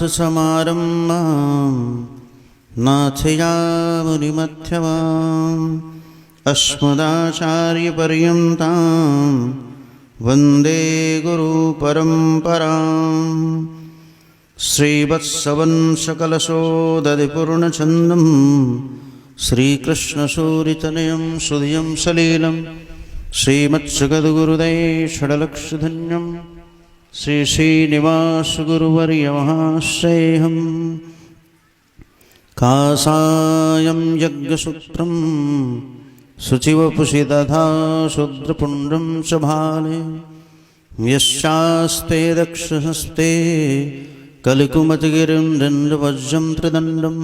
समारम्भां नाथयामुनिमध्यमाम् अस्मदाचार्यपर्यन्तां वन्दे गुरुपरम्पराम्। श्रीवत्सवंशकलशोदधिपूर्णचन्दं श्रीकृष्णसूरितनयं सुधियं सलीलं श्रीमत्सगद्गुरुदये षडलक्षधन्यम् श्री श्रीनिवासगुरुवर्यमहाश्रयेऽहम्। कासायं यज्ञसूत्रं शुचिवपुषि दधा शूद्रपुण्ड्रं च भाले यश्चास्ते दक्षहस्ते कलिकुमतिगिरिं दण्डवज्रं त्रिदण्डं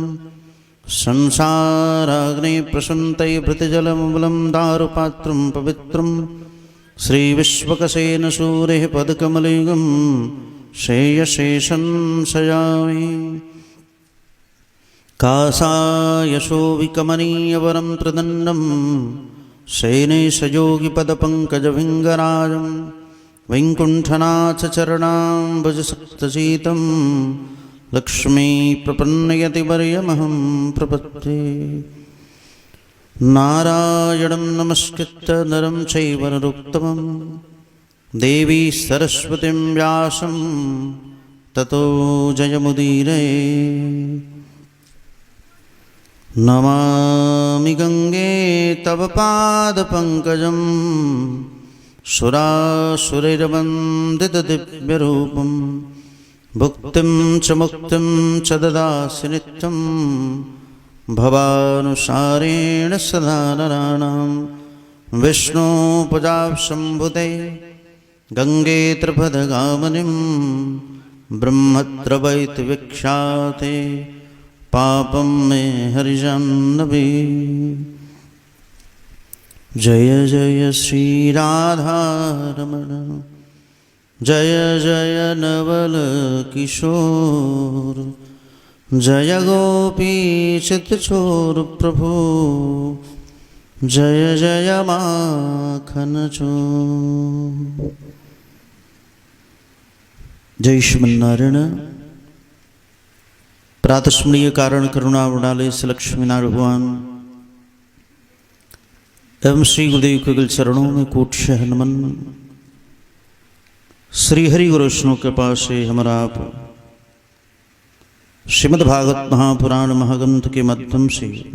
संसाराग्ने प्रसन्तै भृतिजलमबलं दारुपात्रं पवित्रं श्रीविश्वकसेन सूरेः पदकमलिगं श्रेयशेषं सजामि। कासायशोभिकमनीयवरं त्रिदण्डं शयनेशयोगिपदपङ्कजभिङ्गराजं वैकुण्ठनाथचरणाम्बुजसक्तशीतं लक्ष्मीप्रपन्नयतिवर्यमहं प्रपद्ये। नारायणं नमस्कृत्य नरं चैव नरोत्तमं देवी सरस्वतीं व्यासं ततो जयमुदीरये। नमामि गंगे तव पादपङ्कजं सुरासुरैर्वन्दितदिव्यरूपं भुक्तिं च मुक्तिं च ददासि नित्यं भवानुसारेण सदा नराणां। विष्णुपदाशम्भुते गंगे त्रिपदगामिनीं ब्रह्मत्रवैति विख्याते पापं मे हरिजाह्नवी। जय जय श्री राधारमण जय जय नवल किशोर जय गोपीचितचोर प्रभु जय जय माखन चोर। जय श्रीमन्नारायण। प्रातस्मरणीय कारण करुणा वृणालय से लक्ष्मीनारायण भगवान एवं श्री गुरुदेव के गल चरणों में कोटशः नमन। श्री हरि गुरु वैष्णव के पास से हमारा आप श्रीमद्भागवत महापुराण महाग्रंथ के माध्यम से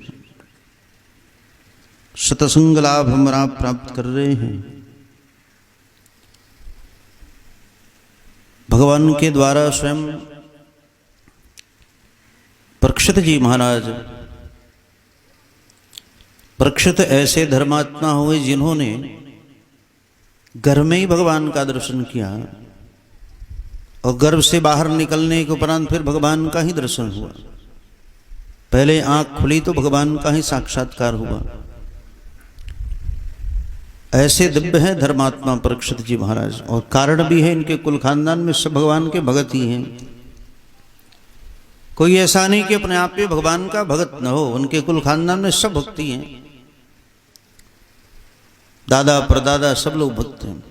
सतसंग लाभ हमारा प्राप्त कर रहे हैं। भगवान के द्वारा स्वयं परीक्षित जी महाराज, परीक्षित ऐसे धर्मात्मा हुए जिन्होंने घर में ही भगवान का दर्शन किया और गर्भ से बाहर निकलने के उपरांत फिर भगवान का ही दर्शन हुआ। पहले आंख खुली तो भगवान का ही साक्षात्कार हुआ। ऐसे दिव्य हैं धर्मात्मा परीक्षित जी महाराज। और कारण भी है, इनके कुल खानदान में सब भगवान के भगत ही हैं। कोई ऐसा नहीं कि अपने आप पे भगवान का भगत न हो, उनके कुल खानदान में सब भक्ति हैं। दादा परदादा सब लोग भक्त हैं।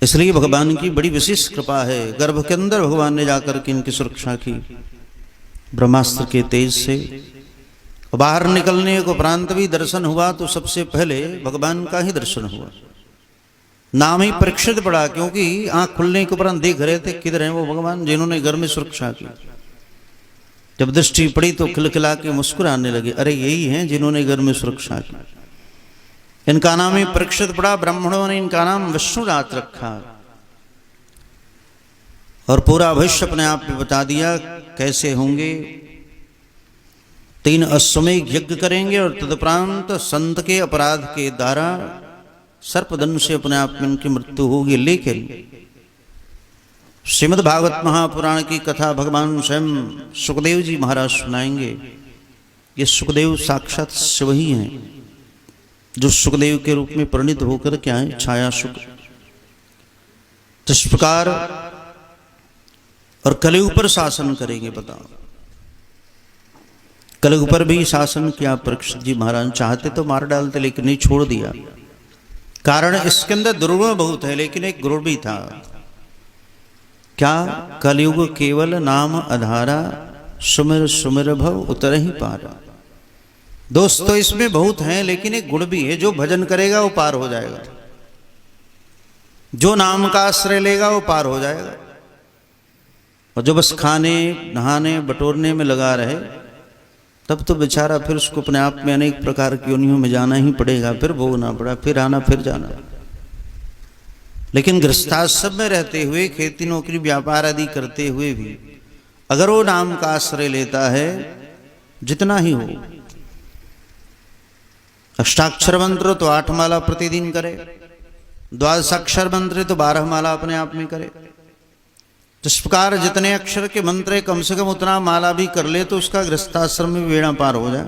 इसलिए भगवान की बड़ी विशेष कृपा है। गर्भ के अंदर भगवान ने जाकर के इनकी सुरक्षा की ब्रह्मास्त्र के तेज से। बाहर निकलने को उपरांत भी दर्शन हुआ तो सबसे पहले भगवान का ही दर्शन हुआ। नाम ही परीक्षित पड़ा, क्योंकि आंख खुलने के उपरांत देख रहे थे किधर हैं वो भगवान जिन्होंने घर में सुरक्षा की। जब दृष्टि पड़ी तो खिलखिला के मुस्कुराने लगे, अरे यही हैं जिन्होंने घर में सुरक्षा की। इनका नाम ही परीक्षित पड़ा। ब्राह्मणों ने इनका नाम विष्णुरात रखा और पूरा भविष्य अपने आप में बता दिया कैसे होंगे। 3 अश्वमेध यज्ञ करेंगे और तदुपरांत संत के अपराध के द्वारा सर्पदंश से अपने आप में इनकी मृत्यु होगी। लेकिन श्रीमद्भागवत महापुराण की कथा भगवान स्वयं सुखदेव जी महाराज सुनाएंगे। ये सुखदेव साक्षात शिव ही हैं, जो सुखदेव के रूप में परिणित होकर क्या है, छाया सुख। जिस प्रकार और कलयुग पर शासन करेंगे, बताओ। कलयुग पर भी शासन किया परीक्षित जी महाराज। चाहते तो मार डालते, लेकिन नहीं, छोड़ दिया। कारण इसके अंदर दुर्गुण बहुत है, लेकिन एक गुण भी था। क्या कलयुग केवल नाम आधारा, सुमिर सुमिर भव उतर ही पारा। दोस्तों इसमें बहुत हैं, लेकिन एक गुण भी है, जो भजन करेगा वो पार हो जाएगा, जो नाम का आश्रय लेगा वो पार हो जाएगा। और जो बस खाने नहाने बटोरने में लगा रहे, तब तो बेचारा फिर उसको अपने आप में अनेक प्रकार की योनियों में जाना ही पड़ेगा, फिर भोगना पड़ा, फिर आना फिर जाना। लेकिन गृहस्थाश्रम में रहते हुए, खेती नौकरी व्यापार आदि करते हुए भी अगर वो नाम का आश्रय लेता है, जितना ही हो, अष्टाक्षर मंत्र तो 8 माला प्रतिदिन करे, द्वादशाक्षर मंत्र तो 12 माला अपने आप में करे। इस प्रकार जितने अक्षर के मंत्र है, कम से कम उतना माला भी कर ले तो उसका गृहस्थाश्रम में बेड़ा पार हो जाए।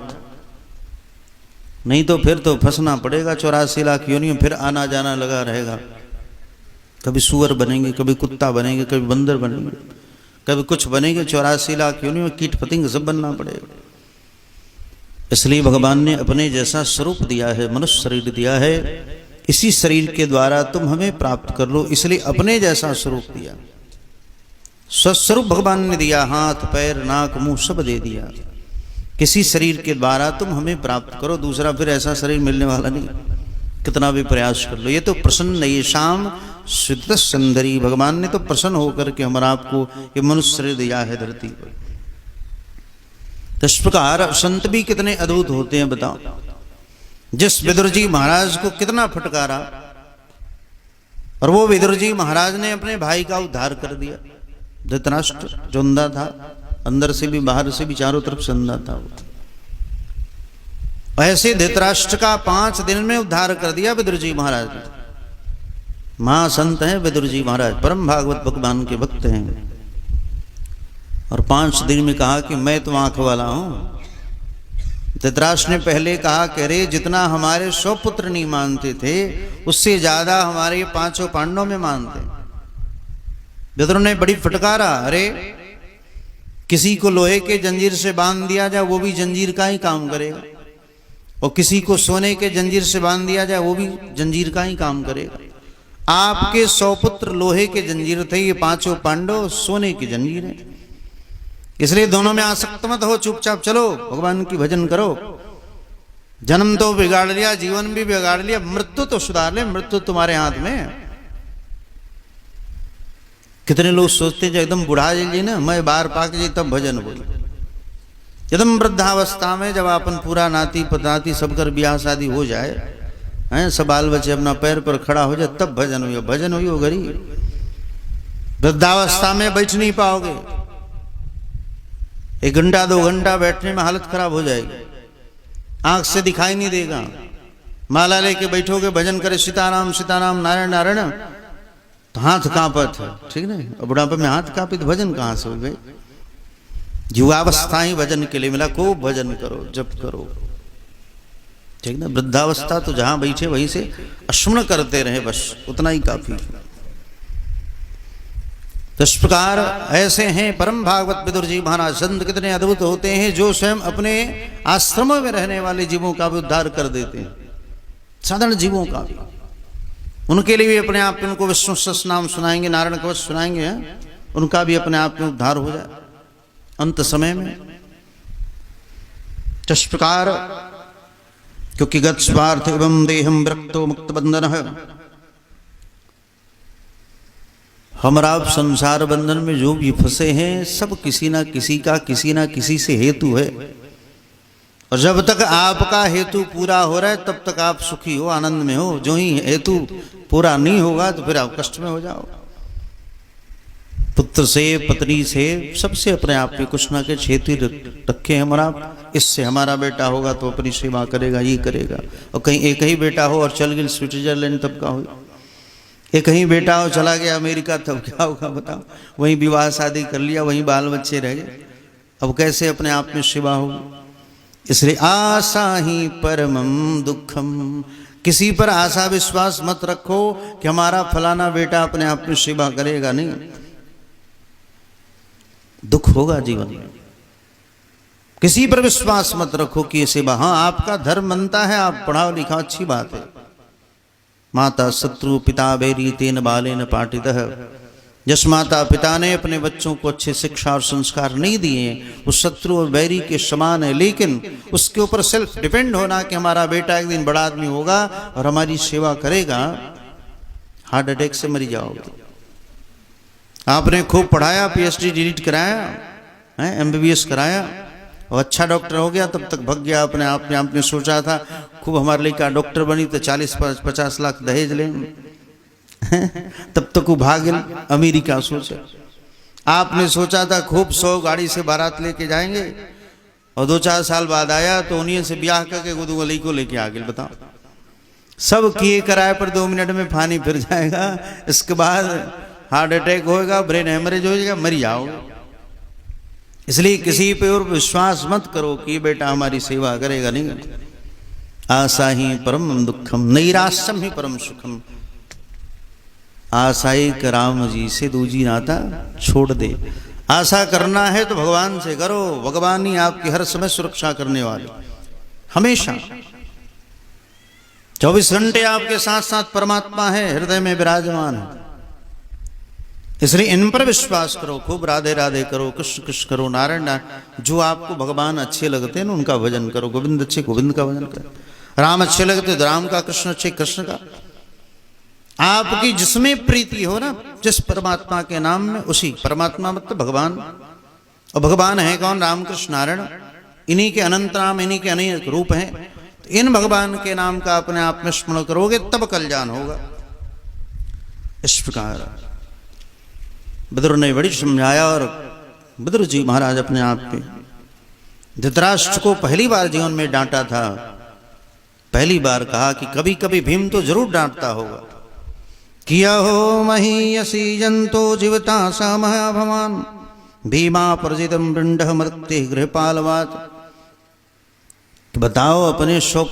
नहीं तो फिर तो फंसना पड़ेगा 84 लाख योनियों, फिर आना जाना लगा रहेगा। कभी सुअर बनेंगे, कभी कुत्ता बनेंगे, कभी बंदर बनेंगे, कभी कुछ बनेंगे। 84 लाख योनियों में कीट पतंग सब बनना पड़ेगा। इसलिए भगवान ने अपने जैसा स्वरूप दिया है, मनुष्य शरीर दिया है। इसी शरीर के द्वारा तुम हमें प्राप्त कर लो, इसलिए अपने जैसा स्वरूप दिया। स्वस्वरूप भगवान ने दिया, हाथ पैर नाक मुंह सब दे दिया। किसी शरीर के द्वारा तुम हमें प्राप्त करो, दूसरा फिर ऐसा शरीर मिलने वाला नहीं, कितना भी प्रयास कर लो। ये तो प्रसन्न ये शाम शुद्ध सुंदरी, भगवान ने तो प्रसन्न होकर के हमारा आपको ये मनुष्य शरीर दिया है धरती पर। तो इस प्रकार संत भी कितने अद्भुत होते हैं बताओ। जिस विदुर जी महाराज को कितना फटकारा, और वो विदुर जी महाराज ने अपने भाई का उद्धार कर दिया। धृतराष्ट्र जो अंधा था, अंदर से भी बाहर से भी चारों तरफ से अंधा था, ऐसे धृतराष्ट्र का 5 दिन में उद्धार कर दिया विदुर जी महाराज ने। महासंत हैं विदुर जी महाराज, परम भागवत भगवान के भक्त हैं। और 5 दिन में कहा कि मैं तो आंख वाला हूं। धृतराष्ट्र ने पहले कहा कि अरे जितना हमारे 100 पुत्र नहीं मानते थे, उससे ज्यादा हमारे 5 पांडवों में मानते। विदुर ने बड़ी फटकारा, अरे किसी को लोहे के जंजीर से बांध दिया जाए वो भी जंजीर का ही काम करेगा, और किसी को सोने के जंजीर से बांध दिया जाए वो भी जंजीर का ही काम करेगा। आपके 100 पुत्र लोहे के जंजीर थे, ये 5 पांडव सोने की जंजीर है। इसलिए दोनों में आसक्त मत हो, चुपचाप चलो भगवान की भजन करो। जन्म तो बिगाड़ लिया, जीवन भी बिगाड़ लिया, मृत्यु तो सुधार ले, मृत्यु तुम्हारे हाथ में है। कितने लोग सोचते हैं जब एकदम बुढ़ा जाइए ना, मैं बाहर पाक जाइए तब भजन बोली। एकदम वृद्धावस्था में जब अपन पूरा नाती पताती सब कर ब्याह शादी हो जाए हैं, सब बाल बच्चे अपना पैर पर खड़ा हो जाए, तब भजन हुई। भजन हुई वो गरीब, वृद्धावस्था में बैठ नहीं पाओगे। 1 घंटा 2 घंटा बैठने में हालत खराब हो जाएगी, आंख से दिखाई नहीं देगा। माला लेके बैठोगे, भजन करे सीताराम सीताराम नारायण नारायण, तो हाथ कांपत है, ठीक ना। और बुढ़ापे में हाथ कांपे तो भजन कहां से हो भाई। युवावस्था ही भजन के लिए मिला, खूब भजन करो, जप करो, ठीक ना। वृद्धावस्था तो जहां बैठे वहीं से स्मरण करते रहे, बस उतना ही काफी। तो इस प्रकार ऐसे हैं परम भागवत विदुर जी महाराज। संत कितने अद्भुत होते हैं, जो स्वयं अपने आश्रमों में रहने वाले जीवों का भी उद्धार कर देते हैं, साधारण जीवों का भी। उनके लिए भी अपने आप में उनको विष्णु सहस्त्र नाम सुनाएंगे, नारायण कवच सुनाएंगे, उनका भी अपने आप में उद्धार हो जाए अंत समय में। इस प्रकार क्योंकि गत स्वार्थ एवं देहम विरक्तो मुक्त बंधन है, हमारा आप संसार बंधन में जो भी फंसे हैं सब किसी ना किसी का किसी ना किसी से हेतु है। और जब तक आपका हेतु पूरा हो रहा है तब तक आप सुखी हो, आनंद में हो। जो ही हेतु पूरा नहीं होगा तो फिर आप कष्ट में हो जाओ। पुत्र से पत्नी से सबसे अपने आप में कुछ ना कुछ हेतु रखे हमारा। इससे हमारा बेटा होगा तो अपनी सेवा करेगा, ये करेगा। और कहीं एक ही बेटा हो और चल गए स्विट्जरलैंड तब का हो, एक ही बेटा हो चला गया अमेरिका तब क्या होगा बताओ। वहीं विवाह शादी कर लिया, वहीं बाल बच्चे रह गए, अब कैसे अपने आप में सेवा होगी। इसलिए आशा ही परमम दुखम, किसी पर आशा विश्वास मत रखो कि हमारा फलाना बेटा अपने आप में सेवा करेगा, नहीं, दुख होगा जीवन में। किसी पर विश्वास मत रखो कि ये सेवा, हाँ आपका धर्म बनता है, आप पढ़ाओ लिखा अच्छी बात है। माता शत्रु पिता बैरी तेन बालेन पाटितः, जिस माता पिता ने अपने बच्चों को अच्छे शिक्षा और संस्कार नहीं दिए वो शत्रु और बैरी के समान है, लेकिन उसके ऊपर सेल्फ डिपेंड होना कि हमारा बेटा एक दिन बड़ा आदमी होगा और हमारी सेवा करेगा, हार्ट अटैक से मरी जाओगे। आपने खूब पढ़ाया, पीएचडी डिलीट कराया, एमबीबीएस कराया और अच्छा डॉक्टर हो गया, तब तक भग गया अपने आप में। आपने सोचा था खूब हमारे लड़का डॉक्टर बनी तो 40-50 लाख दहेज लें तब तक वो भागिल अमेरिका सोचे। आपने सोचा था खूब 100 गाड़ी से बारात लेके जाएंगे और 2-4 साल बाद आया तो उन्हीं से ब्याह करके गुदू गली को लेके आ गए। बताओ, सब किए कराए पर 2 मिनट में फानी फिर जाएगा, इसके बाद हार्ट अटैक होएगा, ब्रेन हेमरेज हो जाएगा, मर जाओगे। इसलिए किसी पे और विश्वास मत करो कि बेटा हमारी सेवा करेगा, नहीं। आशा ही परम दुखम नैराश्यम ही परम सुखम। आशाई राम जी से दूजी नाता छोड़ दे। आशा करना है तो भगवान से करो, भगवान ही आपकी हर समय सुरक्षा करने वाले, हमेशा 24 घंटे आपके साथ साथ परमात्मा है, हृदय में विराजमान है। इसलिए इन पर विश्वास करो, खूब राधे राधे करो, कृष्ण कृष्ण करो, नारायण नारायण। जो आपको भगवान अच्छे लगते हैं ना उनका भजन करो, गोविंद अच्छे गोविंद का भजन करो, राम अच्छे लगते तो राम का, कृष्ण अच्छे कृष्ण का। आपकी जिसमें प्रीति हो ना, जिस परमात्मा के नाम में, उसी परमात्मा मतलब भगवान। और भगवान है कौन? राम कृष्ण नारायण, इन्हीं के अनंत नाम, इन्हीं के अनेक रूप हैं। तो इन भगवान के नाम का अपने आप में स्मरण करोगे तब कल्याण होगा। इस प्रकार विदुर ने बड़ी समझाया और विदुर जी महाराज अपने आप पे धृतराष्ट्र को पहली बार जीवन में डांटा था। पहली बार कहा कि कभी कभी भीम तो जरूर डांटता होगा। किया हो महीयसी जंतो जीवता समः भवान भीमा प्रजितम वृंड मृत्य गृहपालवात। बताओ अपने शोक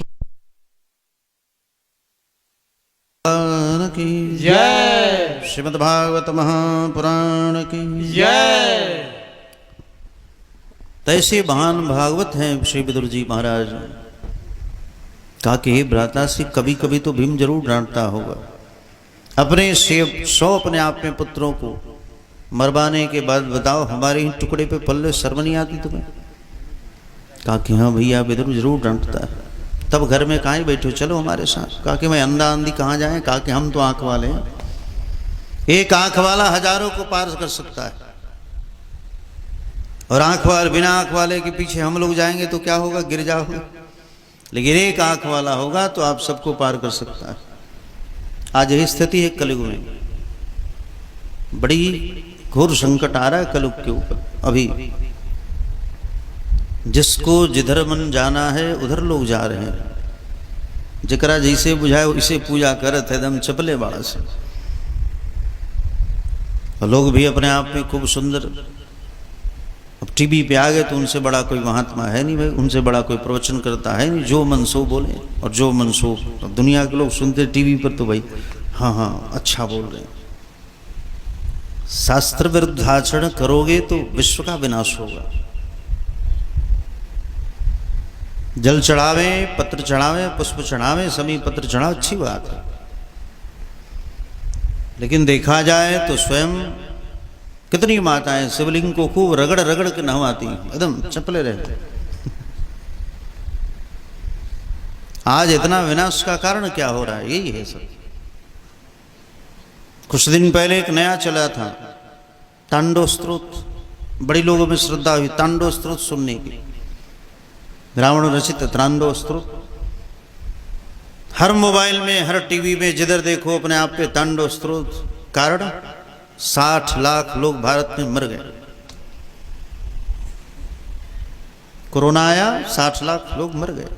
की जय, श्रीमद् भागवत महापुराण की जय। तैसे महान भागवत हैं श्री विदुर जी महाराज। कहा कि हे भ्राता से कभी कभी तो भीम जरूर डांटता होगा। अपने 100 अपने आप में पुत्रों को मरवाने के बाद बताओ हमारे ही टुकड़े पे पल्ले शर्म नहीं आती तुम्हें? कहा कि हाँ भैया विदुर जरूर डांटता है। तब घर में कहाँ बैठो, चलो हमारे साथ। कहा कि मैं अंधा अंधी कहाँ जाए? कहा कि हम तो आंख वाले हैं, एक आंख वाला हजारों को पार कर सकता है, और आंख वाले बिना आंख वाले के पीछे हम लोग जाएंगे तो क्या होगा? गिर जाओगे। लेकिन एक आंख वाला होगा तो आप सबको पार कर सकता है। आज यही स्थिति है कलयुग में, बड़ी घोर संकट आ रहा है कलयुग के ऊपर। अभी जिसको जिधर मन जाना है उधर लोग जा रहे हैं। जिकरा जैसे बुझाए इसे पूजा करत है दम चपले बाड़ा से। और लोग भी अपने आप में खूब सुंदर। अब टीवी पे आ गए तो उनसे बड़ा कोई महात्मा है नहीं भाई, उनसे बड़ा कोई प्रवचन करता है नहीं। जो मन सो बोले और जो मन सो। अब दुनिया के लोग सुनते टीवी पर तो भाई हाँ हाँ अच्छा बोल रहे हैं। शास्त्र विरुद्ध आचरण करोगे तो विश्व का विनाश होगा। जल चढ़ावे, पत्र चढ़ावे, पुष्प चढ़ावे, समी पत्र चढ़ावे, अच्छी बात है। लेकिन देखा जाए तो स्वयं कितनी माताएं शिवलिंग को खूब रगड़ रगड़ के नहवाती हैं, एकदम चपले रहते। आज इतना विनाश का कारण क्या हो रहा है? यही है सब। कुछ दिन पहले एक नया चला था तांडव स्तोत्र, बड़ी लोगों में श्रद्धा हुई तांडव स्तोत्र सुनने की। रावण रचित तांडव स्तोत्र हर मोबाइल में, हर टीवी में, जिधर देखो अपने आप पे तांडव स्तोत्र। कारण 60 लाख लोग भारत में मर गए। कोरोना आया, 60 लाख लोग मर गए,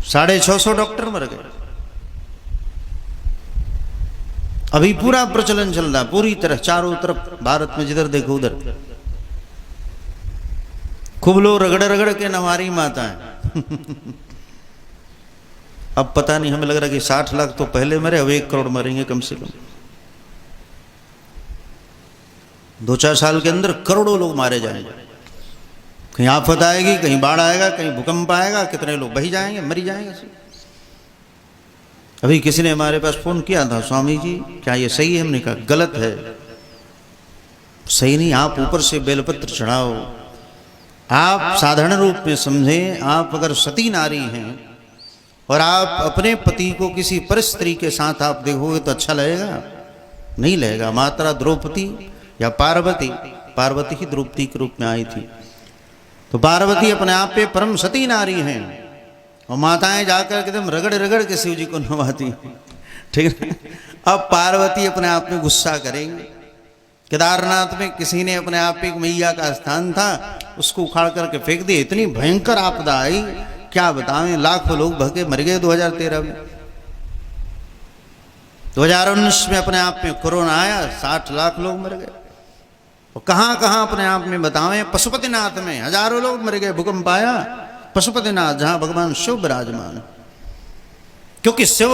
650 डॉक्टर मर गए। अभी पूरा प्रचलन चल रहा पूरी तरह, चारों तरफ भारत में जिधर देखो उधर खूब लोग रगड़ रगड़ के नवारी माता है। अब पता नहीं, हमें लग रहा कि 60 लाख तो पहले मरे, अब 1 करोड़ मरेंगे कम से कम। 2-4 साल के अंदर करोड़ों लोग मारे जाएंगे। कहीं आफत आएगी, कहीं बाढ़ आएगा, कहीं भूकंप आएगा, कितने लोग बही जाएंगे, मरी जाएंगे। अभी किसी ने हमारे पास फोन किया था, स्वामी जी क्या ये सही है? हमने कहा गलत है, सही नहीं। आप ऊपर से बेलपत्र चढ़ाओ, आप साधारण रूप में समझें, आप अगर सती नारी हैं और आप अपने पति को किसी पर स्त्री के साथ आप देखोगे तो अच्छा लगेगा? नहीं लगेगा। माता द्रौपदी या पार्वती, पार्वती ही द्रौपदी के रूप में आई थी, तो पार्वती अपने आप पे परम सती नारी हैं और माताएं जाकर के एकदम रगड़ रगड़ के शिव जी को नवाती, ठीक है। अब पार्वती अपने आप में गुस्सा करेंगे। केदारनाथ में किसी ने अपने आप पे एक मैया का स्थान था, उसको उखाड़ करके फेंक दिया। इतनी भयंकर आपदा आई, क्या बताएं, लाखों लोग भगे मर गए 2013 में। 2019 में अपने आप में कोरोना आया, 60 लाख लोग मर गए। और कहां कहां अपने आप में बताएं, पशुपतिनाथ में हजारों लोग मर गए, भूकंप आया पशुपतिनाथ, जहां भगवान शिव विराजमान। क्योंकि शिव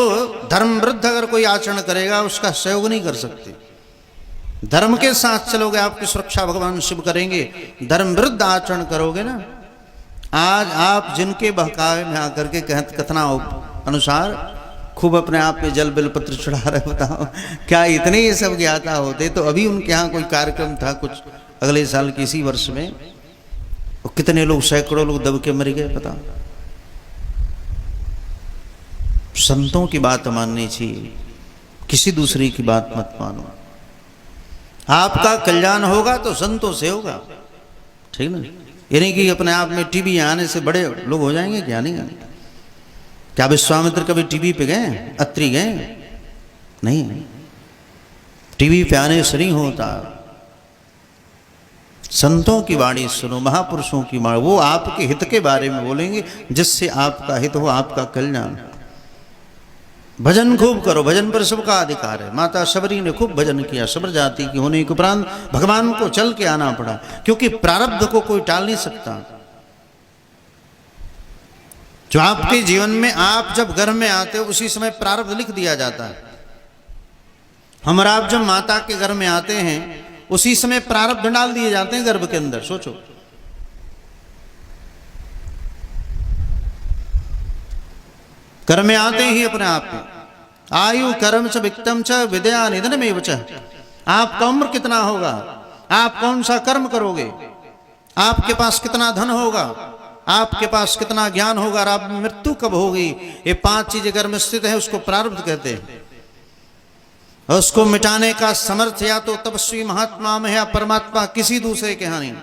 धर्म विरुद्ध अगर कोई आचरण करेगा उसका सहयोग नहीं कर सकते। धर्म के साथ चलोगे आपकी सुरक्षा भगवान शिव करेंगे, धर्म विरुद्ध आचरण करोगे ना। आज आप जिनके बहकावे में आकर के कथना अनुसार खूब अपने आप में जल बिलपत्र चढ़ा रहे, बताओ क्या इतने ये सब ज्ञाता होते तो अभी उनके यहाँ कोई कार्यक्रम था कुछ अगले साल के इसी वर्ष में, और कितने लोग, सैकड़ों लोग दब के मर गए, बताओ। संतों की बात माननी चाहिए, किसी दूसरे की बात मत मानो। आपका कल्याण होगा तो संतों से होगा, ठीक ना। यानी कि अपने आप में टीबी आने से बड़े लोग हो जाएंगे, क्या नहीं आने। क्या विश्वामित्र कभी टीवी पे गए, अत्रि गए? नहीं, टीवी पे आने से नहीं होता। संतों की वाणी सुनो, महापुरुषों की वाणी, वो आपके हित के बारे में बोलेंगे जिससे आपका हित हो, आपका कल्याण। भजन खूब करो, भजन पर सबका अधिकार है। माता शबरी ने खूब भजन किया, शबर जाति की होने के उपरांत भगवान को चल के आना पड़ा, क्योंकि प्रारब्ध को कोई टाल नहीं सकता। जो आपके जीवन में आप जब गर्भ में आते हो उसी समय प्रारब्ध लिख दिया जाता है। हम आप जब माता के गर्भ में आते हैं उसी समय प्रारब्ध डाल दिए जाते हैं गर्भ के अंदर। सोचो, कर्म में आते ही अपने आप में आयु कर्म च विक्तम च विद्या निधन में च। आपका उम्र कितना होगा, आप कौन सा कर्म करोगे, आपके पास कितना धन होगा, आपके पास कितना ज्ञान होगा, और आप मृत्यु कब होगी, ये 5 चीजें अगर में स्थित है उसको प्रारब्ध कहते हैं। और उसको मिटाने का समर्थ या तो तपस्वी महात्मा में है या परमात्मा, किसी दूसरे के यहाँ नहीं।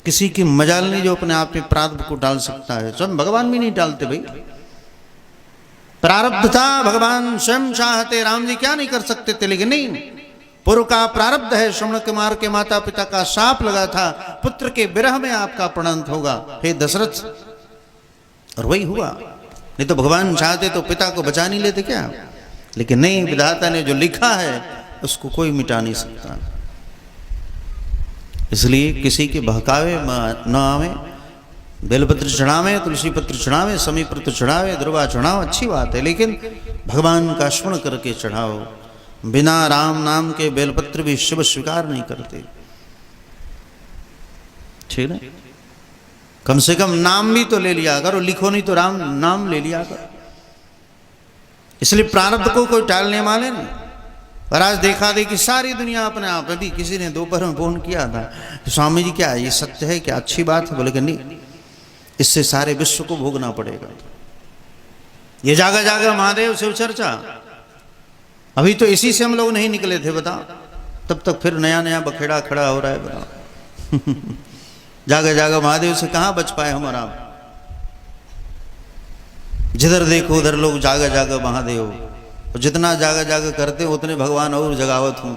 किसी की मजाल नहीं जो अपने आप में प्रारब्ध को डाल सकता है। स्वयं भगवान भी नहीं डालते भाई। प्रारब्ध था, भगवान स्वयं चाहते, राम जी क्या नहीं कर सकते थे, लेकिन नहीं, पूर्व का प्रारब्ध है। श्रवण कुमार के माता पिता का शाप लगा था, पुत्र के विरह में आपका प्रणंत होगा, हे दशरथ, और वही हुआ। नहीं तो भगवान चाहते तो पिता को बचा नहीं लेते क्या, लेकिन नहीं, विधाता ने जो लिखा है उसको कोई मिटा नहीं सकता। इसलिए किसी के बहकावे न आवे, बेलपत्र चढ़ावे, तुलसी पत्र चढ़ावे, समी पत्र चढ़ावे, दुर्वा चढ़ाओ, अच्छी बात है, लेकिन भगवान का स्मरण करके चढ़ाओ। बिना राम नाम के बेलपत्र भी शिव स्वीकार नहीं करते, ठीक है। कम से कम नाम भी तो ले लिया करो, लिखो नहीं तो राम नाम ले लिया करो। इसलिए प्रारब्ध को कोई टालने वाले नहीं। और आज देखा देखी सारी दुनिया अपने आप। अभी किसी ने दोपहर में फोन किया था, स्वामी जी क्या ये सत्य है, क्या अच्छी बात है? बोले कि नहीं, इससे सारे विश्व को भोगना पड़ेगा। ये जागा जागा महादेव शिव चर्चा, अभी तो इसी से हम लोग नहीं निकले थे, बताओ। तब तक फिर नया नया बखेड़ा खड़ा हो रहा है, बताओ। जागा जागा महादेव से कहां बच पाए हमारा। जिधर देखो उधर लोग जागा जागा महादेव, और जितना जागा जागा करते उतने भगवान और जगावत हूं।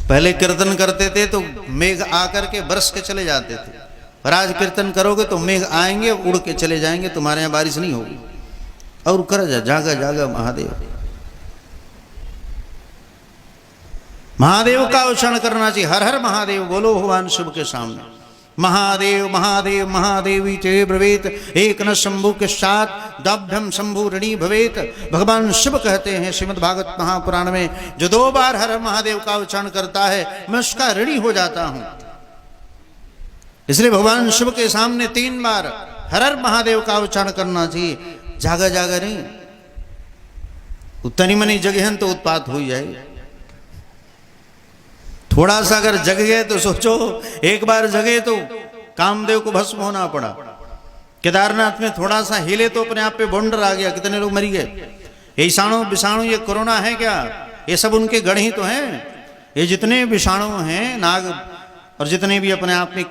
पहले कीर्तन करते थे तो मेघ आकर के बरस के चले जाते थे, और आज कीर्तन करोगे तो मेघ आएंगे उड़ के चले जाएंगे, तुम्हारे यहाँ बारिश नहीं होगी। और कर जागा जागा महादेव। महादेव का उच्चारण करना चाहिए, हर हर महादेव बोलो भगवान शिव के सामने। महादेव महादेव महादेवी चे ब्रवेत, एक न शंभु के साथ दाभ्यम शंभु ऋणी भवेत। भगवान शिव कहते हैं श्रीमद् भागवत महापुराण में, जो 2 बार हर हर महादेव का उच्चारण करता है मैं उसका ऋणी हो जाता हूं। इसलिए भगवान शिव के सामने 3 बार हर हर महादेव का उच्चारण करना चाहिए। जागा जागा नहीं, उतनी मनी जगह तो उत्पात हो ही जाए। थोड़ा सा अगर जग गए तो सोचो, एक बार जगे तो कामदेव को भस्म होना पड़ा। केदारनाथ में थोड़ा सा हिले तो अपने आप पे बॉन्डर आ गया, कितने लोग मरी गए। ये ईशाणु विषाणु ये कोरोना है क्या, ये सब उनके गढ़ ही तो हैं। ये जितने विषाणु हैं, नाग और जितने भी अपने आप में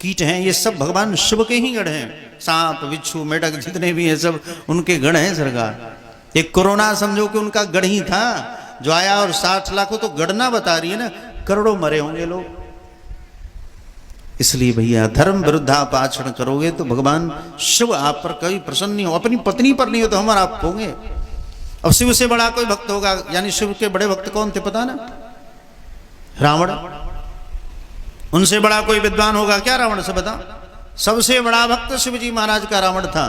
कीट हैं, ये सब भगवान शिव के ही गढ़ हैं। सांप बिच्छू मेढक जितने भी हैं सब उनके गढ़ हैं सरकार। एक कोरोना समझो कि उनका गढ़ ही था जो आया, और 60 लाख तो गढ़ना बता रही है ना, करोड़ों मरे होंगे लोग। इसलिए भैया धर्म विरुद्ध आप आचरण करोगे तो भगवान शिव आप पर कभी प्रसन्न नहीं हो। अपनी पत्नी पर नहीं हो तो हम आप होंगे। अब शिव से बड़ा कोई भक्त होगा, यानी शिव के बड़े भक्त कौन थे पता ना, रावण। उनसे बड़ा कोई विद्वान होगा क्या रावण से, बता। सबसे बड़ा भक्त शिवजी महाराज का रावण था,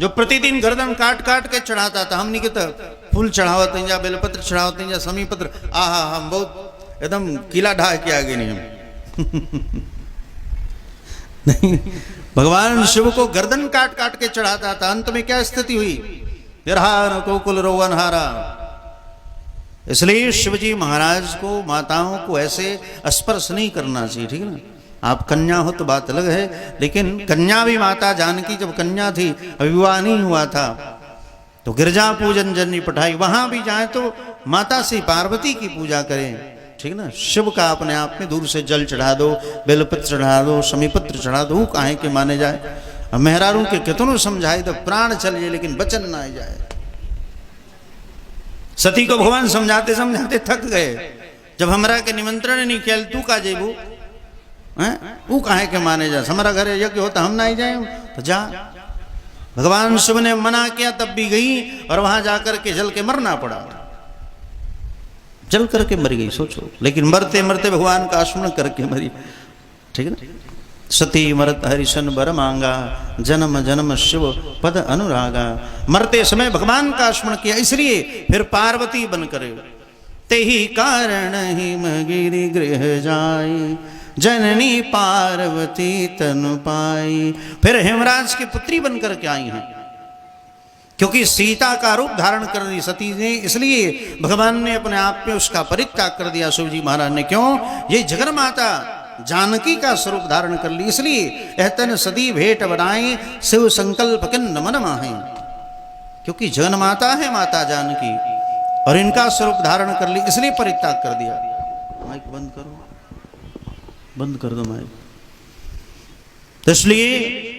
जो प्रतिदिन गर्दन काट काट के चढ़ाता था। हम नहीं कहते फूल चढ़ावते हैं या बेलपत्र चढ़ावते हैं या समी पत्र, आहा हम बहुत एकदम किला ढा के आगे नहीं हम नहीं, भगवान शिव को गर्दन काट काट के चढ़ाता था। अंत में क्या स्थिति हुई, निर्हार कोकुल रोवन हारा। इसलिए शिवजी महाराज को माताओं को ऐसे स्पर्श नहीं करना चाहिए, ठीक है ना। आप कन्या हो तो बात अलग है, लेकिन कन्या भी माता जानकी जब कन्या थी, विवाह नहीं हुआ था, तो गिरजा पूजन जननी पठाई, वहां भी जाए तो माता से पार्वती की पूजा करें, ठीक ना। शिव का अपने आप में दूर से जल चढ़ा दो, बेलपत्र चढ़ा दो, समीपत्र चढ़ा दो, काहे के माने जाए। मेहरारू के कितनों समझाए तो प्राण चल जाए लेकिन वचन ना जाए। सती को भगवान समझाते समझाते थक गए। जब हमरा के निमंत्रण नहीं किया, तू का जेबू वो काहे के माने जा, हमारा घर यज्ञ होता हम ना ही जाए तो जा। भगवान शिव ने मना किया तब भी गई, और वहां जाकर के जल के मरना पड़ा, जल करके मर गई, सोचो। लेकिन मरते मरते भगवान का स्मरण करके मरी, ठीक है ना। सती मरत हरिशन बर मांगा, जन्म जन्म शिव पद अनुरागा। मरते समय भगवान का स्मरण किया, इसलिए फिर पार्वती बनकर ते ही कारण ही मगिरी गृह जाई, जननी पार्वती तनु पाई। फिर हेमराज की पुत्री बनकर के आई हैं, क्योंकि सीता का रूप धारण कर दी सती ने, इसलिए भगवान ने अपने आप में उसका परित्याग कर दिया शिवजी महाराज ने। क्यों, ये जगन माता जानकी का स्वरूप धारण कर ली, इसलिए एहतन सदी भेंट बनाए शिव संकल्प किन्न मन माहे। क्योंकि जगन माता है माता जानकी, और इनका स्वरूप धारण कर ली, इसलिए परित्याग कर दिया। माइक बंद करो, बंद कर दो माइक। तो इसलिए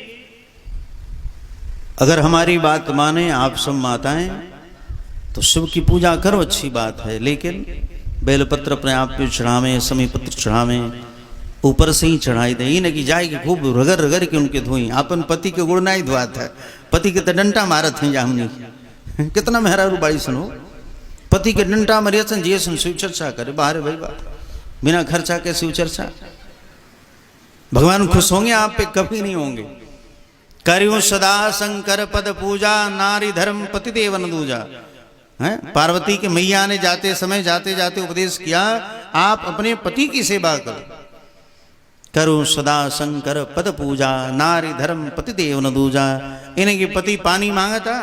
अगर हमारी बात माने आप सब माताएं तो शिव की पूजा करो, अच्छी बात है, लेकिन बेलपत्र अपने आप पे चढ़ावें, समीपत्र चढ़ावें, ऊपर से ही चढ़ाई दे, ये न कि जाएगी खूब रगड़ रगड़ के उनके धोई। अपन पति के गुड़ नहीं धोआता है, पति के तो डंटा मारत हैं जामनी। कितना मेहरारू बाई सुनो, पति के डंटा मरिया सन जिये सन शिव चर्चा करे, बाहर भाई बात बिना खर्चा के शिव चर्चा। भगवान खुश होंगे आप पे, कभी नहीं होंगे। करियो सदा शंकर पद पूजा, नारी धर्म पति देवन दूजा। है पार्वती के मैया ने जाते समय जाते जाते उपदेश किया, आप अपने पति की सेवा करो। करो सदा शंकर पद पूजा, नारी धर्म पति देवन दूजा। इनके पति पानी मांगा था,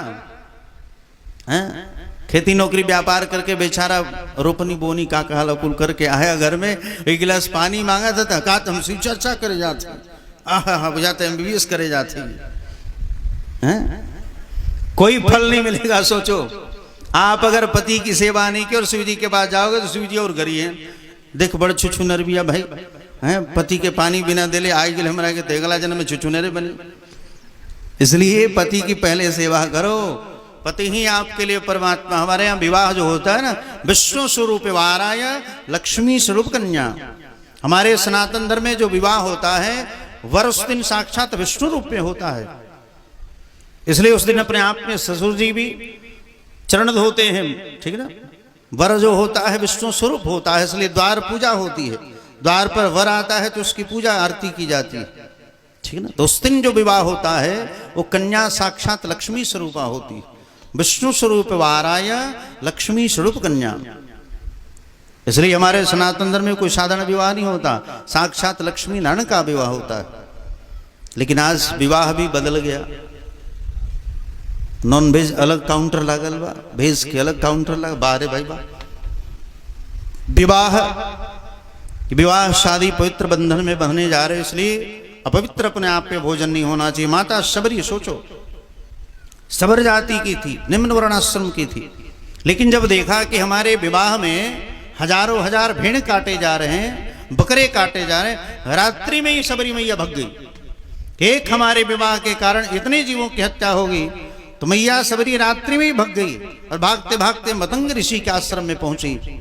खेती नौकरी व्यापार करके बेचारा रोपनी बोनी का कहला कुल करके आया घर में, एक गिलास पानी मांगा था, कहा हम शिव चर्चा करे जाते, बुझाते MBBS करे जाते हैं, कोई फल नहीं मिलेगा। सोचो आप अगर पति की सेवा नहीं की और शिव जी के पास जाओगे तो शिव जी और गरी हैं, देख बड़ छुछु नरबिया भाई हैं, पति के पानी बिना दिले आई गिल हमारा के तेगला जन्म में छुछु नरे बने। इसलिए पति की पहले सेवा करो, पति ही आपके लिए परमात्मा। हमारे यहाँ विवाह जो होता है ना, विष्णु स्वरूप वाराय लक्ष्मी स्वरूप कन्या। हमारे सनातन धर्म में जो विवाह होता है वर उस दिन साक्षात विष्णु रूप में होता है, इसलिए उस दिन अपने आप में ससुर जी भी चरण धोते हैं, ठीक ना। वर जो होता है विष्णु स्वरूप होता है, इसलिए द्वार पूजा होती है। द्वार पर वर आता है तो उसकी पूजा आरती की जाती है, ठीक है ना। तो उस दिन जो विवाह होता है वो कन्या साक्षात लक्ष्मी स्वरूपा होती है, विष्णु स्वरूप वाराय लक्ष्मी स्वरूप कन्या। इसलिए हमारे सनातन धर्म में कोई साधारण विवाह नहीं होता, साक्षात लक्ष्मी नारायण का विवाह होता है। लेकिन आज विवाह भी बदल गया। नॉन वेज अलग काउंटर लागल बा, वेज के अलग काउंटर लगा। बारे भाई बा विवाह, विवाह शादी पवित्र बंधन में बंधने जा रहे, इसलिए अपवित्र अपने आप पे भोजन नहीं होना चाहिए। माता शबरी सोचो, सबर जाति की थी, निम्न वर्णाश्रम की थी, लेकिन जब देखा कि हमारे विवाह में हजारों हजार भेड़ काटे जा रहे हैं, बकरे काटे जा रहे हैं, रात्रि में ही शबरी मैया भग गई। एक हमारे विवाह के कारण इतने जीवों की हत्या होगी, तो मैया शबरी रात्रि में ही भग गई और भागते भागते मतंग ऋषि के आश्रम में पहुंची।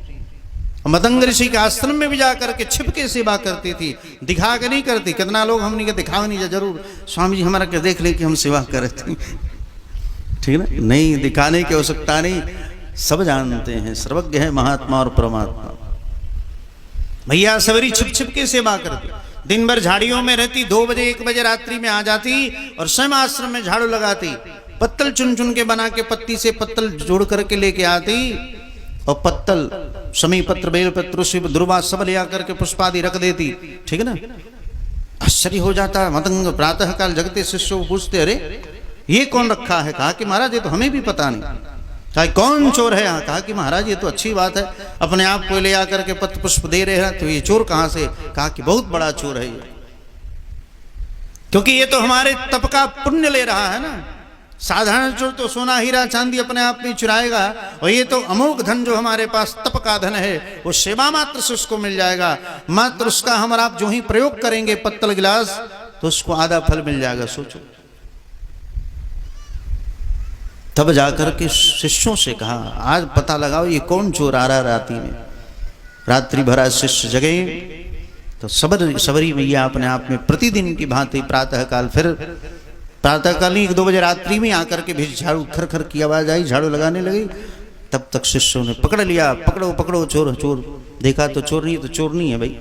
मतंग ऋषि के आश्रम में भी जाकर के छिप के सेवा करती थी, दिखा के नहीं करती। कितना लोग हमने के दिखावे नहीं, जरूर स्वामी जी हमारा के देख ले कि हम सेवा कर रहे थे, ठीक है ना, नहीं दिखाने की आवश्यकता नहीं, सब जानते हैं, सर्वज्ञ है महात्मा और परमात्मा। भैया शबरी छिप छिप के सेवा करती, दिन भर झाड़ियों में रहती, 2 बजे 1 बजे रात्रि में आ जाती और स्वयं आश्रम में झाड़ू लगाती, पत्तल चुन चुन के बना के पत्ती से पत्तल जोड़ करके लेके आती और पत्तल समी पत्र बेल पत्र शिव दुर्वा सब ले आकर के पुष्पादि रख देती, ठीक है ना। आश्चर्य हो जाता है मतंग, प्रातः काल जगते शिष्य को पूछते, अरे ये कौन रखा है? कहा कि महाराज ये तो हमें भी पता नहीं। कहा कौन चोर है यहाँ? कहा कि महाराज ये तो अच्छी बात है, अपने आप को ले आकर के पत्र पुष्प दे रहे हैं, तो ये चोर कहाँ से? कहा कि बहुत बड़ा चोर है ये, क्योंकि ये तो हमारे तप का पुण्य ले रहा है ना। साधारण चोर तो सोना हीरा चांदी अपने आप में चुराएगा, और ये तो अमोघ धन जो हमारे पास तप का धन है, वो सेवा मात्र से उसको मिल जाएगा। मात्र उसका हम और आप जो ही प्रयोग करेंगे पत्तल गिलास, तो उसको आधा फल मिल जाएगा। सोचो। तब जाकर के शिष्यों से कहा, आज पता लगाओ ये कौन चोर आ रहा रात्रि में। रात्रि भरा शिष्य जगे तो शबरी मैया अपने आप में प्रतिदिन की भांति प्रातः काल, फिर प्रातः काल 1-2 बजे रात्रि में आकर के भी झाड़ू खर खर की आवाज आई, झाड़ू लगाने लगी। तब तक शिष्यों ने पकड़ लिया, पकड़ो पकड़ो चोर चोर। देखा तो चोर नहीं, तो चोर नहीं है भाई।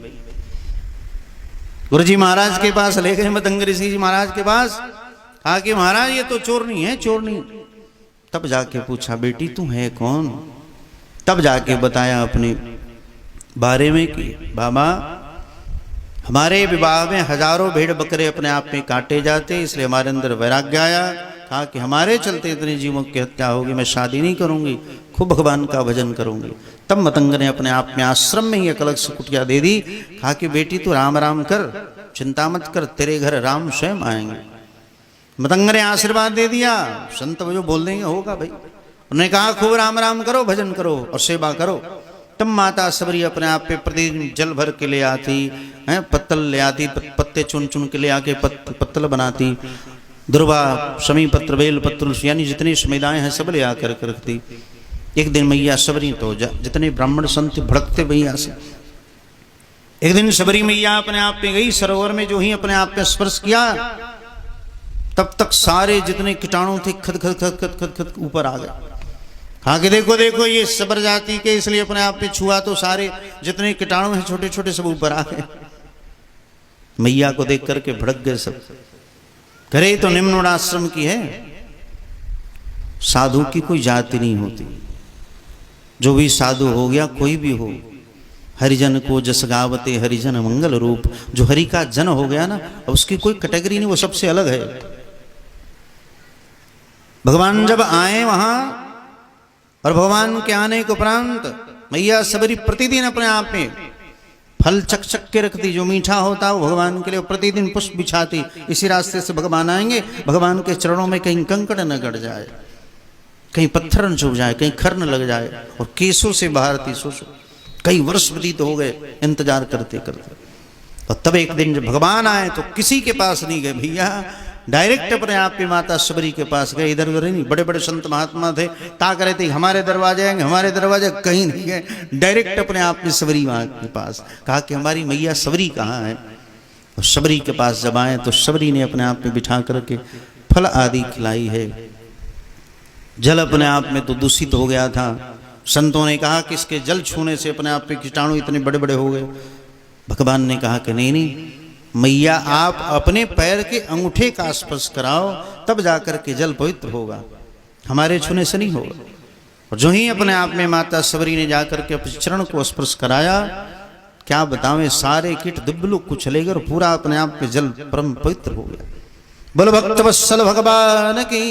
गुरुजी महाराज के पास ले गए, मतंग ऋषि जी महाराज के पास, कहा कि महाराज ये तो चोर नहीं है, चोर नहीं। तब जाके पूछा, बेटी तू है कौन? तब जाके बताया अपने बारे में कि बाबा हमारे विवाह में हजारों भेड़ बकरे अपने आप में काटे जाते, इसलिए हमारे अंदर वैराग्य आया। कहा कि हमारे चलते इतने जीवों की हत्या होगी, मैं शादी नहीं करूंगी, खूब भगवान का भजन करूंगी। तब मतंग ने अपने आप में आश्रम में ही एक अलग से कुटिया दे दी। कहा कि बेटी तू राम राम कर, चिंता मत कर, तेरे घर राम स्वयं आएंगे। मतंग ने आशीर्वाद दे दिया, संत जो बोल देंगे होगा भाई। उन्होंने कहा खूब राम राम करो, भजन करो और सेवा करो। तब माता शबरी अपने आप पे प्रतिदिन जल भर के ले आती हैं, पत्तल ले आती, पत्ते चुन चुन के ले आके पत्तल बनाती, दुर्वा शमी पत्र बेल पत्र यानी जितनी समुदाय हैं सब ले आकर रखती। एक दिन मैया शबरी तो जितने ब्राह्मण संत भड़कते मैया से, एक दिन शबरी मैया अपने आप में गई सरोवर में, जो ही अपने आप में स्पर्श किया तब तक सारे जितने कीटाणु थे खद खद खद खद खद खद ऊपर आ गए। कहा कि देखो देखो ये सबर जाति के, इसलिए अपने आप पे छुआ तो सारे जितने कीटाणु हैं छोटे छोटे सब ऊपर आ गए। मैया को देख करके भड़क गए सब। करे तो निम्न आश्रम की है, साधु की कोई जाति नहीं होती। जो भी साधु हो गया, कोई भी हो, हरिजन को जस गावते हरिजन मंगल रूप, जो हरि का जन हो गया ना, उसकी कोई कैटेगरी नहीं, वो सबसे अलग है। भगवान जब आए वहां, और भगवान के आने के उपरांत मैया शबरी प्रतिदिन अपने आप में फल चक चक के रखती, जो मीठा होता वो भगवान के लिए प्रतिदिन पुष्प बिछाती। इसी रास्ते से भगवान आएंगे, भगवान के चरणों में कहीं कंकड़ न गड़ जाए, कहीं पत्थर न चुभ जाए, कहीं खर न लग जाए, और केसों से बहारती। सोचो कई वर्ष व्यतीत हो गए इंतजार करते करते, और तब एक दिन जब भगवान आए तो किसी के पास नहीं गए भैया, डायरेक्ट अपने आप की माता शबरी के पास गए। इधर उधर नहीं, बड़े बड़े संत महात्मा थे, ताक रहे थे हमारे दरवाजे आएंगे, हमारे दरवाजे कहीं नहीं गए, डायरेक्ट अपने आप में शबरी माँ के पास। कहा कि हमारी मैया शबरी कहाँ है? और शबरी के पास जब आए तो शबरी ने अपने आप में बिठा करके फल आदि खिलाई है। जल अपने आप में तो दूषित हो गया था, संतों ने कहा कि इसके जल छूने से अपने आप में कीटाणु इतने बड़े बड़े हो गए। भगवान ने कहा कि नहीं नहीं मैया, आप अपने पैर के अंगूठे का स्पर्श कराओ, तब जाकर के जल पवित्र होगा, हमारे छूने से नहीं होगा। और जो ही अपने आप में माता शबरी ने जाकर के अपने चरण को स्पर्श कराया, क्या बतावें, सारे कीट दुब्बलुक को चले गए और पूरा अपने आप में जल परम पवित्र हो गया। बोलो भक्त वत्सल भगवान की।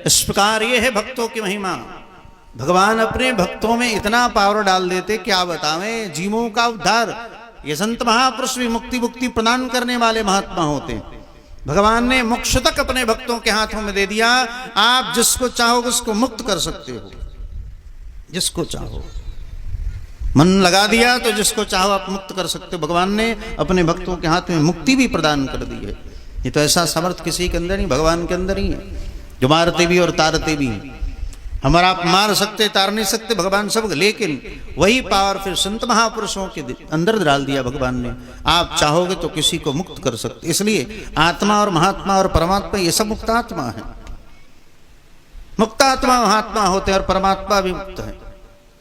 इस प्रकार ये है भक्तों की महिमा। भगवान अपने भक्तों में इतना पावर डाल देते, क्या बतावें, जीवों का उद्धार। ये संत महापुरुष भी मुक्ति प्रदान करने वाले महात्मा होते हैं। भगवान ने मोक्ष तक अपने भक्तों के हाथों में दे दिया। आप जिसको चाहो उसको मुक्त कर सकते हो, जिसको चाहो मन लगा दिया तो जिसको चाहो आप मुक्त कर सकते हो। भगवान ने अपने भक्तों के हाथ में मुक्ति भी प्रदान कर दी है। ये तो ऐसा समर्थ किसी के अंदर नहीं, भगवान के अंदर ही है, जो मारते भी और तारते भी। हमारा आप मार सकते तार नहीं सकते भगवान सब, लेकिन वही पावर फिर संत महापुरुषों के अंदर डाल दिया भगवान ने। आप चाहोगे तो किसी को मुक्त कर सकते। इसलिए आत्मा और महात्मा और परमात्मा ये सब मुक्तात्मा है। मुक्तात्मा महात्मा होते हैं और परमात्मा भी मुक्त है।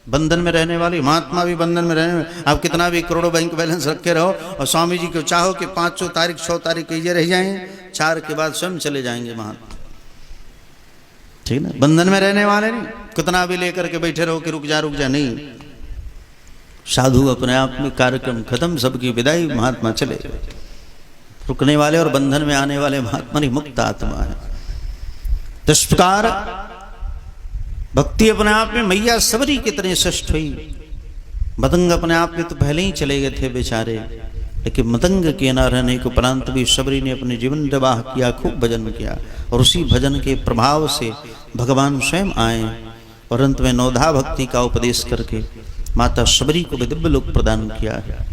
बंधन में रहने वाली महात्मा भी बंधन में रहने में। आप कितना भी करोड़ों बैंक बैलेंस रखे रहो और स्वामी जी को चाहो कि 5 तारीख 6 तारीख ये रह जाएं, 4 के बाद स्वयं चले जाएंगे महात्मा। ठीक ना, बंधन में रहने वाले नहीं। कितना भी लेकर के बैठे रहो कि रुक जा नहीं। साधु अपने आप में कार्यक्रम खत्म, सबकी विदाई, महात्मा चले। रुकने वाले और बंधन में आने वाले महात्मा नहीं, मुक्त आत्मा है। तो इस प्रकार भक्ति अपने आप में मैया सबरी कितने श्रेष्ठ हुई। मतंग अपने आप में तो पहले ही चले गए थे बेचारे, लेकिन मतंग के न रहने के उपरांत भी सबरी ने अपने जीवन निर्वाह किया, खूब भजन किया। और उसी भजन के प्रभाव से भगवान स्वयं आए और अंत में नवधा भक्ति का उपदेश करके माता सबरी को भी दिव्य लोक प्रदान किया है।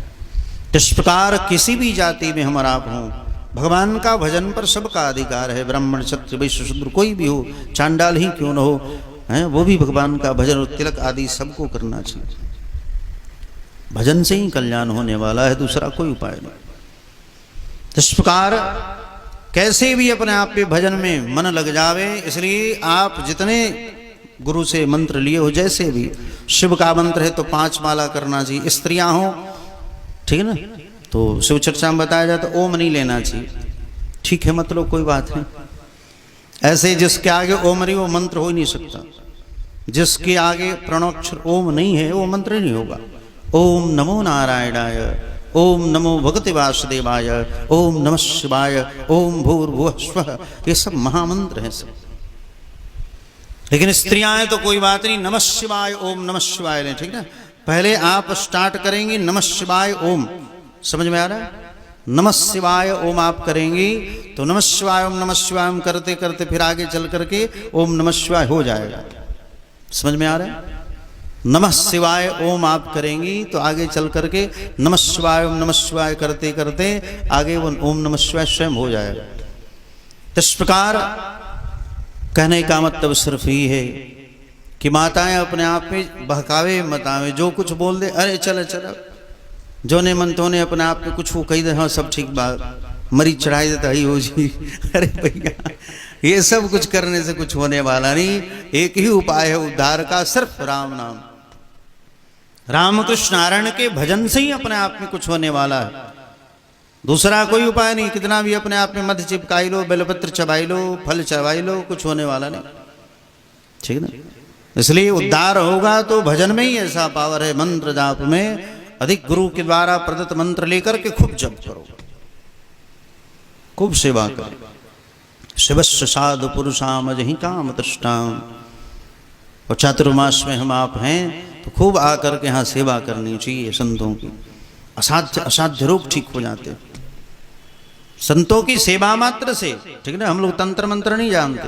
इस प्रकार किसी भी जाति में हमारा आप हों, भगवान का भजन पर सबका अधिकार है। ब्राह्मण क्षत्रिय वैश्य शूद्र कोई भी हो, चांडाल ही क्यों न हो, है वो भी भगवान का भजन और तिलक आदि सबको करना चाहिए। भजन से ही कल्याण होने वाला है, दूसरा कोई उपाय नहीं। इस प्रकार कैसे भी अपने आप पे भजन में मन लग जावे। इसलिए आप जितने गुरु से मंत्र लिए हो, जैसे भी शिव का मंत्र है तो 5 माला करना चाहिए। स्त्रियां हो, ठीक है ना, तो शिव चर्चा में बताया जाता तो ओम नहीं लेना चाहिए। ठीक है, मतलब कोई बात नहीं। ऐसे जिसके आगे ओम नहीं वो मंत्र हो ही नहीं सकता। जिसके आगे प्रणोक्षर ओम नहीं है वो मंत्र नहीं होगा। ओम नमो नारायणाय, ओम नमो भगवते वासुदेवाय, ओम नमः शिवाय, ओम भूर्भुवः स्वः, ये सब महामंत्र हैं सब। लेकिन स्त्रियां हैं तो कोई बात नहीं, नमः शिवाय ओम नमः शिवाय लें, ठीक ना। पहले आप स्टार्ट करेंगे नमः शिवाय ओम, समझ में आ रहा है। नमः शिवाय ओम आप करेंगी तो नमः शिवाय ओम करते करते फिर आगे चल करके ओम नमः शिवाय हो जाएगा। समझ में आ रहा है। नमः शिवाय ओम आप करेंगी तो आगे चल करके नमः शिवाय करते करते आगे वो ओम नमः शिवाय स्वयं हो जाएगा। इस प्रकार कहने का मतलब सिर्फ ही है कि माताएं अपने आप में बहकावे मतावे, जो कुछ बोल दे अरे चल जो ने मन तो ने अपने आप में कुछ वो कही दे, हाँ सब ठीक बात, मरी चढ़ाई देता ही हो जी। अरे भैया ये सब कुछ करने से कुछ होने वाला नहीं। एक ही उपाय है उद्धार का, सिर्फ राम नाम, रामकृष्ण नारायण के भजन से ही अपने आप में कुछ होने वाला है। दूसरा कोई उपाय नहीं। कितना भी अपने आप में मध चिपकाई लो, बेलपत्र चबाई लो, फल चबाई लो, कुछ होने वाला नहीं, ठीक ना। इसलिए उद्धार होगा तो भजन में ही ऐसा पावर है। मंत्र जाप में अधिक गुरु के द्वारा प्रदत्त मंत्र लेकर के खूब जप करो, खूब सेवा करो। शिवस्य साधु पुरुषाम अजहि काम तृष्टाम। और चातुर्मास में हम आप हैं तो खूब आकर के यहाँ सेवा करनी चाहिए संतों की। असाध्य रोग ठीक हो जाते संतों की सेवा मात्र से, ठीक ना। हम लोग तंत्र मंत्र नहीं जानते,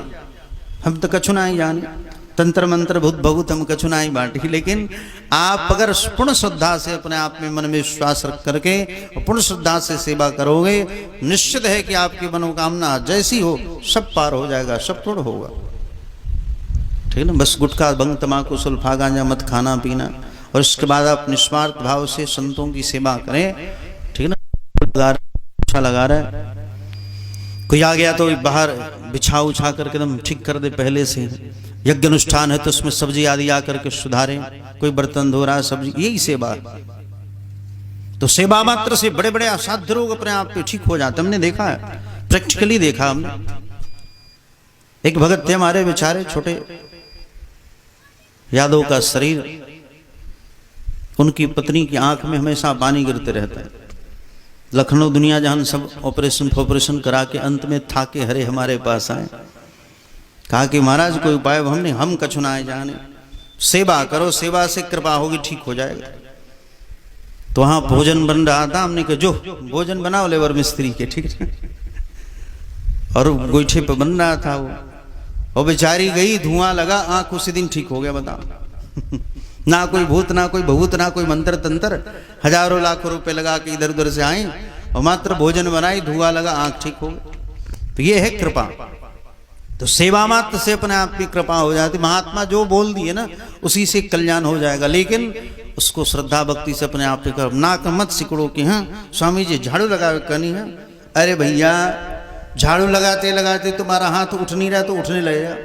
हम तो कछु ना ही जाने। तंत्र मंत्र भूत भगुत हम कछु ना ही बांटी। लेकिन आप अगर पूर्ण श्रद्धा से अपने आप में मन में विश्वास रख करके पूर्ण श्रद्धा से सेवा करोगे, निश्चित है कि आपकी मनोकामना जैसी हो सब पार हो जाएगा, सब पूर्ण होगा, ठीक ना। बस गुटखा भंग तमाकू सुल्फा गांजा मत खाना पीना, और इसके बाद आप निस्वार्थ भाव से संतों की सेवा करें, ठीक ना। अच्छा लगा रहा है, कोई आ गया तो बाहर बिछा उछा करके एकदम ठीक कर दे पहले से। यज्ञ अनुष्ठान है तो उसमें सब्जी आदि आकर के सुधारें, कोई बर्तन धो रहा है सब्जी, यही सेवा। तो सेवा मात्र से बड़े बड़े असाध्य रोग अपने आप पे ठीक हो जाते। हमने देखा है, प्रैक्टिकली देखा हमने। एक भगत थे हमारे बेचारे, छोटे यादव का शरीर, उनकी पत्नी की आंख में हमेशा पानी गिरते रहता है। लखनऊ दुनिया जहां सब ऑपरेशन करा के अंत में थाके हरे हमारे पास आए। कहा कि महाराज कोई उपाय हमने हम कछुनाए जाने, सेवा करो, सेवा से कृपा होगी, ठीक हो जाएगा। तो वहां भोजन बन रहा था, हमने कहा जो भोजन बनाओ लेबर मिस्त्री के, ठीक है। और गोईठे पे बन रहा था वो, और बेचारी गई, धुआं लगा, आंख उसी दिन ठीक हो गया, बताओ। ना कोई भूत, ना कोई भभूत, ना कोई मंत्र तंत्र, हजारों लाखों रुपए लगा के इधर उधर से आए और मात्र भोजन बनाई, धुआं लगा, आंख ठीक हो गई। तो ये है कृपा। तो सेवा मात्र से अपने आप की कृपा हो जाती। महात्मा जो बोल दिए ना उसी से कल्याण हो जाएगा, लेकिन उसको श्रद्धा भक्ति से अपने आप पे कर। नाक मत सिकड़ो कि हाँ स्वामी जी झाड़ू लगावे करनी है। अरे भैया झाड़ू लगाते लगाते तुम्हारा हाथ उठ नहीं रहा तो उठने लगेगा,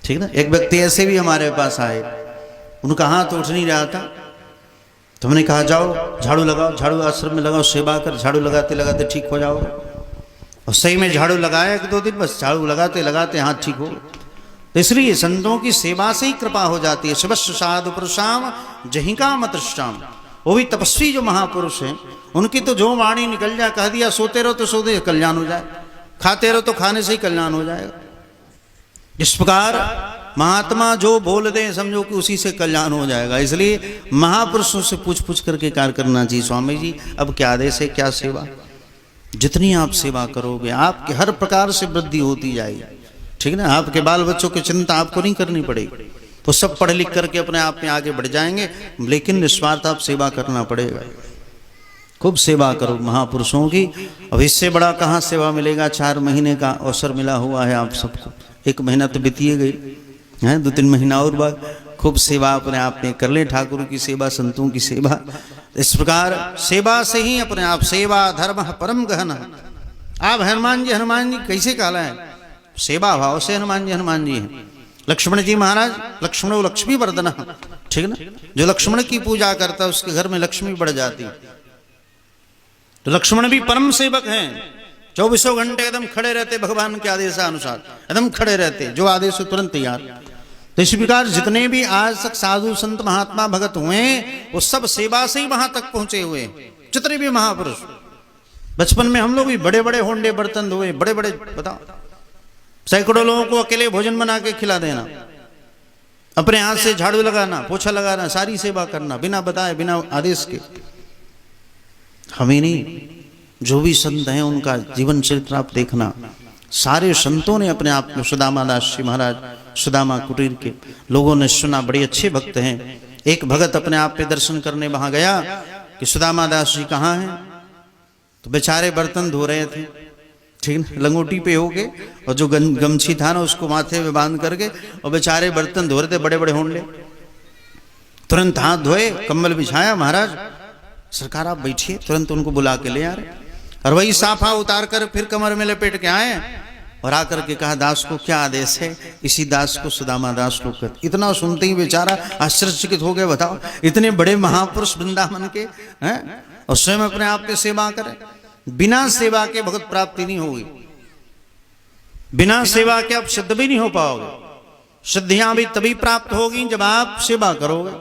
ठीक ना। एक व्यक्ति ऐसे भी हमारे पास आए, उनका हाथ उठ नहीं रहा था, तो हमने कहा जाओ झाड़ू लगाओ, झाड़ू आश्रम में लगाओ, सेवा कर, झाड़ू लगाते लगाते ठीक हो जाओ। और सही में झाड़ू लगाया 1-2 दिन, बस झाड़ू लगाते लगाते हाथ ठीक हो। तो इसलिए संतों की सेवा से ही कृपा हो जाती है। शिवस्व साधु पुरुषाम जहि काम तृष्टाम, वो भी तपस्वी जो महापुरुष हैं, उनकी तो जो वाणी निकल जाए, कह दिया सोते रहो तो सोते कल्याण हो जाए, खाते रहो तो खाने से ही कल्याण हो जाएगा। इस प्रकार महात्मा जो बोल दे समझो कि उसी से कल्याण हो जाएगा। इसलिए महापुरुषों से पूछ पूछ करके कार्य करना चाहिए। स्वामी जी अब क्या आदेश है, क्या सेवा? जितनी आप सेवा करोगे आपके हर प्रकार से वृद्धि होती जाएगी, ठीक ना। आपके बाल बच्चों की चिंता आपको नहीं करनी पड़ेगी, तो सब पढ़ लिख करके अपने आप में आगे बढ़ जाएंगे, लेकिन निस्वार्थ आप सेवा करना पड़ेगा। खूब सेवा करो महापुरुषों की। अब इससे बड़ा कहाँ सेवा मिलेगा। 4 महीने का अवसर मिला हुआ है आप सबको, 1 महीना तो बीतिए गई है, 2-3 महीना और बाद खूब सेवा अपने आप में कर ले, ठाकुर की सेवा, संतों की सेवा। इस प्रकार सेवा से ही अपने आप, सेवा धर्म परम गहना। आप हनुमान जी कैसे कहला है? सेवा भाव से हनुमान जी हैं। लक्ष्मण जी महाराज, लक्ष्मणो लक्ष्मी वर्धन, ठीक ना। जो लक्ष्मण की पूजा करता है उसके घर में लक्ष्मी बढ़ जाती। तो लक्ष्मण भी परम सेवक हैं, 24 घंटे एकदम खड़े रहते, भगवान के आदेशानुसार एकदम खड़े रहते, जो आदेश हो तुरंत तैयार। तो इस प्रकार जितने भी आज तक साधु संत महात्मा भगत हुए वो सब सेवा से ही वहां तक पहुंचे हुए। जितने भी महापुरुष, बचपन में हम लोग भी बड़े बड़े होंडे बर्तन धोए, बड़े बड़े, बताओ, सैकड़ों लोगों को अकेले भोजन बना के खिला देना, अपने हाथ से झाड़ू लगाना, पोछा लगाना, सारी सेवा करना बिना बताए, बिना आदेश के। हमें नहीं, जो भी संत हैं उनका जीवन चरित्र आप देखना। सारे संतों ने अपने आप में, सुदामा दास जी महाराज, सुदामा कुटीर के लोगों ने सुना, बड़े अच्छे भक्त हैं। एक भगत अपने आप पे दर्शन करने वहां गया कि सुदामा दास जी कहाँ हैं, तो बेचारे बर्तन धो रहे थे, ठीक ना, लंगोटी पे हो गए, और जो गमछी था ना उसको माथे में बांध करके, और बेचारे बर्तन धो रहे थे, बड़े बड़े होंडे। तुरंत हाथ धोए, कंबल बिछाया, महाराज सरकार आप बैठिए, तुरंत उनको बुला के ले आ रहे। और वही साफा उतार कर फिर कमर में लपेट के आए और आकर के कहा दास को क्या आदेश है। इसी दास को सुदामा दास लोग कहते। इतना सुनते ही बेचारा आश्चर्यचकित हो गए, बताओ इतने बड़े महापुरुष वृंदावन के हैं और स्वयं अपने आप की सेवा करें। बिना सेवा के भगत प्राप्ति नहीं होगी, बिना सेवा के आप सिद्ध भी नहीं हो पाओगे। सिद्धियां भी तभी प्राप्त होगी जब आप सेवा करोगे,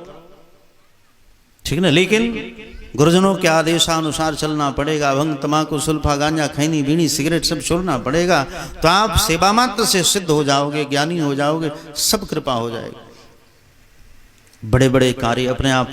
ठीक ना। लेकिन गुरुजनों के आदेशानुसार चलना पड़ेगा। भंग, तमाकू, सुल्फा, गांजा, खैनी, बीड़ी, सिगरेट सब छोड़ना पड़ेगा, तो आप सेवा मात्र से सिद्ध हो जाओगे, ज्ञानी हो जाओगे, सब कृपा हो जाएगी। बड़े बड़े कार्य अपने आप